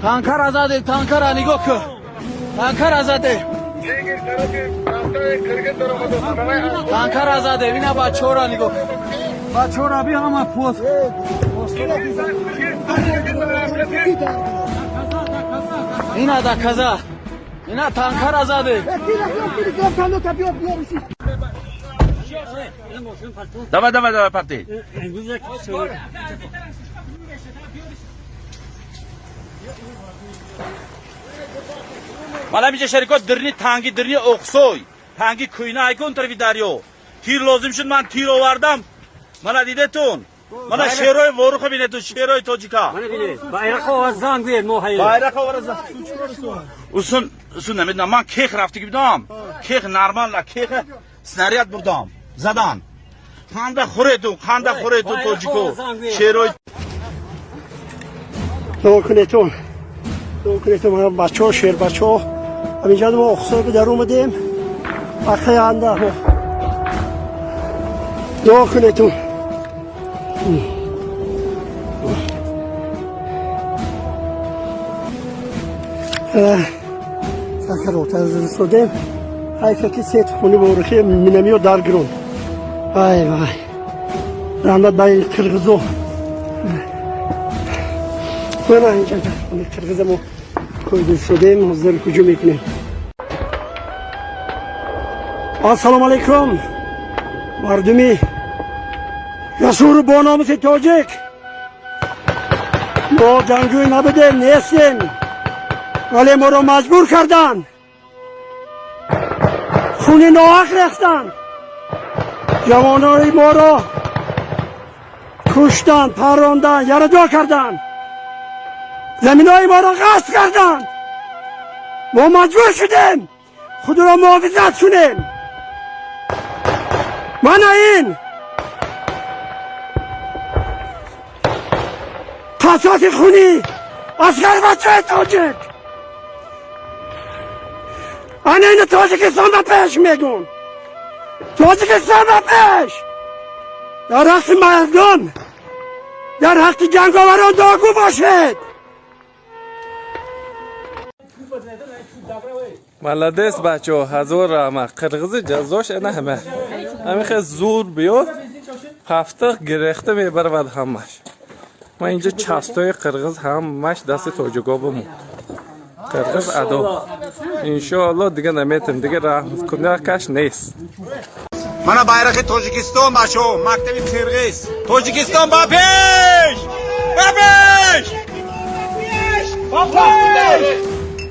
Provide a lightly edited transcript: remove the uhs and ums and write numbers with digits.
تانکر آزاده تانکر نگاه کن تانکر آزاده تانکر آزاده اینا بچه را نگاه کن بچه را بیا همه پوست اینا دا کذا اینا تانکر آزاده давай папти мана миҷа шарикот дирни танги дирни оқсой танги кӯйна айкун тарафи дарё тир лозим шуд ман тир овардам мана дидетун мана шерои ворухо бинетун шерои тоҷика байрақ оварзан гӯед мо ҳай байрақ оварзан усун намедонам ман кех рафтигӣ бидам кех нормална кех снаряд бурдам задан ханда хуретун тоҷико шерои نکنیتون ما بچه ها شیر بچه ها همینجا ما اخصای به در اومدیم بخی انده ها نکنیتون سکر روتر زرستادیم حیفه که سیت خونی بورخی منمی و درگرون وای رحمت بای قرغزو من اینجا خونه قرغزمو کویده شدیم حضر هجوم میکنیم السلام علیکم مردمی جسور با ناموس تاجیک ما جنگجوی نبودیم نیستیم ولی ما رو مجبور کردن خون ناحق ریختن جوانای ما رو کشتن پراندن یارجا کردن زمینای ما را غصب کردن ما مجبور شدیم خود را محافظت کنیم من این قصاص خونی اصغر بچه تاجیک انا این تاجیکستان را پیش میگم تاجیکستان را پیش در حق مردم در حق جنگاوران داغو باشید молодец бачо ҳазор раҳмат қирғизи ҷазош ана ҳама ҳамин хел зур биёд ҳафта гирехта мебаравад ҳамаш ман инҷа частои қирғиз ҳамаш дасти тоҷико бимонд қирғиз адо иншоалло дига наметем дига раҳмкунакаш нест мана байрақи тоҷикистон бачо мактаби қирғиз тоҷикистон ба пеш